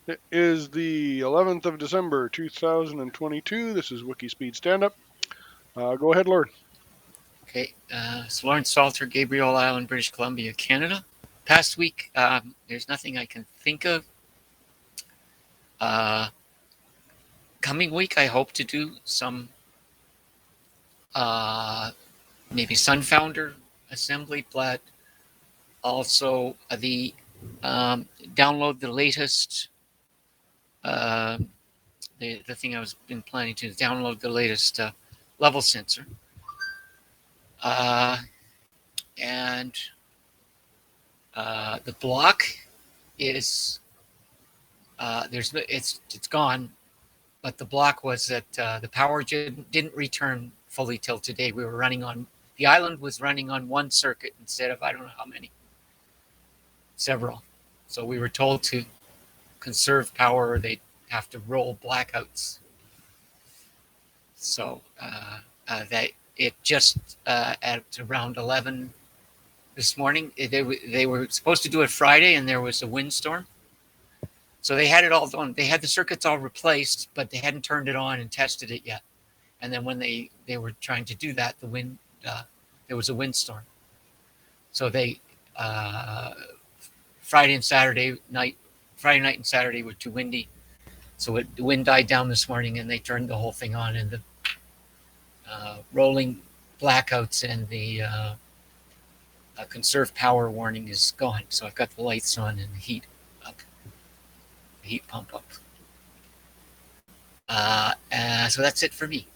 It is the 11th of December, 2022. This is WIKISPEED Stand Up. Go ahead, Lord. Okay, it's Lawrence Salter, Gabriel Island, British Columbia, Canada. Past week, there's nothing I can think of. Uh, Coming week, I hope to do some uh, maybe Sunfounder assembly, but also the download the latest. Uh, the thing I was been planning to download the latest level sensor, uh, and the block is there's it's gone. But the block was that the power didn't return fully till today. We were running on the island was running on one circuit instead of I don't know how many, several. So we were told to conserve power or they'd have to roll blackouts. So that it just at around 11 this morning, they were supposed to do it Friday and there was a windstorm. So they had it all done. They had the circuits all replaced, but they hadn't turned it on and tested it yet. And then when they were trying to do that, the wind there was a windstorm. So they uh, Friday and Saturday night, Friday night and Saturday were too windy. So the wind died down this morning, and they turned the whole thing on, and the rolling blackouts and the conserve power warning is gone. So I've got the lights on and the heat up, the heat pump up. So that's it for me.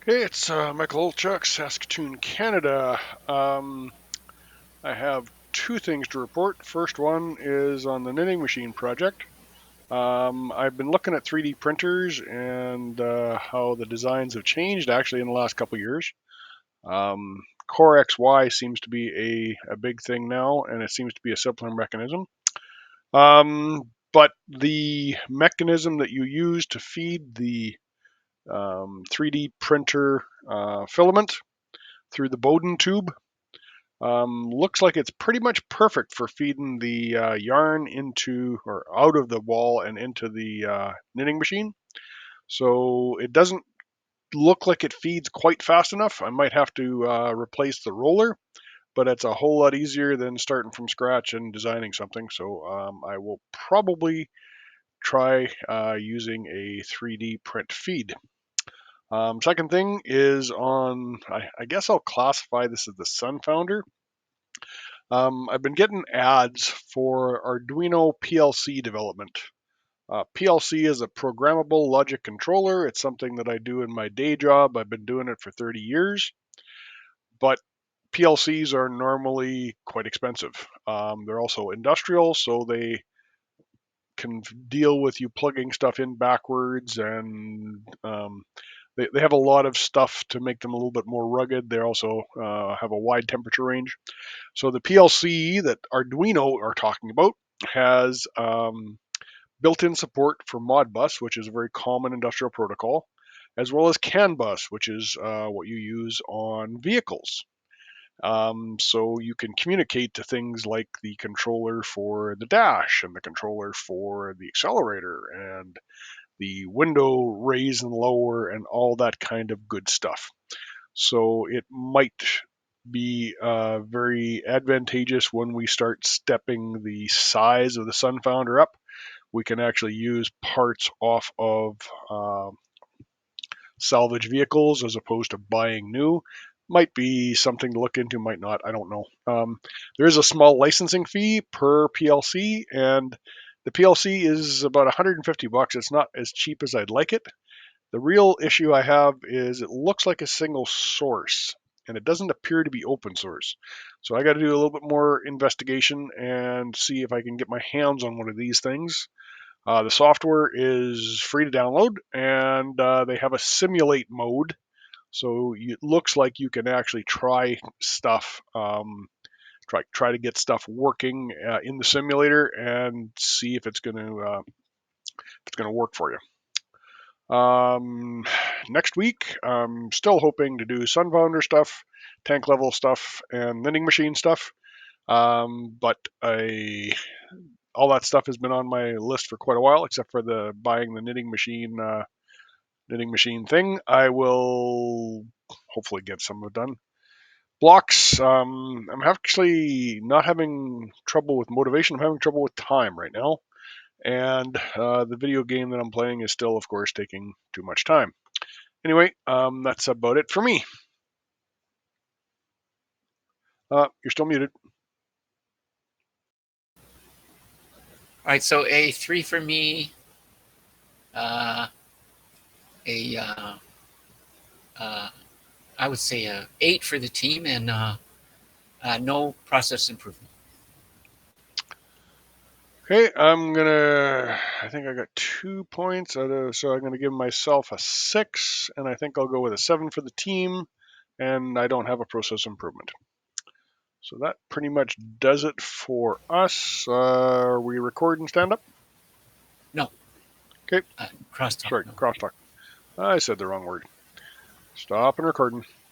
Okay, it's Michael Olchuk, Saskatoon, Canada. I have two things to report. First one is on the knitting machine project. I've been looking at 3D printers and how the designs have changed actually in the last couple years. Core XY seems to be a big thing now, and it seems to be a simpler mechanism. But the mechanism that you use to feed the 3D printer filament through the Bowden tube looks like it's pretty much perfect for feeding the yarn into or out of the wall and into the knitting machine. So it doesn't look like it feeds quite fast enough. I might have to replace the roller, but it's a whole lot easier than starting from scratch and designing something. So I will probably try using a 3D print feed. Second thing is I guess I'll classify this as the Sunfounder. I've been getting ads for Arduino PLC development. PLC is a programmable logic controller. It's something that I do in my day job. I've been doing it for 30 years, but PLCs are normally quite expensive. They're also industrial, so they can deal with you plugging stuff in backwards, and they have a lot of stuff to make them a little bit more rugged. They also have a wide temperature range. So the PLC that Arduino are talking about has built-in support for Modbus, which is a very common industrial protocol, as well as CAN bus, which is what you use on vehicles. So you can communicate to things like the controller for the dash and the controller for the accelerator and the window raise and lower and all that kind of good stuff. So it might be very advantageous when we start stepping the size of the Sunfounder up. We can actually use parts off of salvage vehicles as opposed to buying new. Might be something to look into, might not. I don't know. There is a small licensing fee per PLC, and the PLC is about 150 bucks. It's not as cheap as I'd like it. The real issue I have is it looks like a single source, and it doesn't appear to be open source. So I got to do a little bit more investigation and see if I can get my hands on one of these things. The software is free to download, and they have a simulate mode. So it looks like you can actually try stuff, try to get stuff working in the simulator, and see if it's going to work for you. Next week, I'm still hoping to do Sunfounder stuff, tank level stuff, and vending machine stuff. But all that stuff has been on my list for quite a while, except for the buying the knitting machine thing. I will hopefully get some of it done. Blocks. I'm actually not having trouble with motivation. I'm having trouble with time right now, and the video game that I'm playing is still, of course, taking too much time. Anyway, that's about it for me. You're still muted. All right, so a 3 for me, uh, a uh, I would say a 8 for the team, and no process improvement. Okay, I think I got 2 points, so I'm gonna give myself a 6, and I think I'll go with a 7 for the team, and I don't have a process improvement. So that pretty much does it for us. Are we recording stand up? No. Okay, Crosstalk. sorry, No. crosstalk. I said the wrong word. Stop and recording.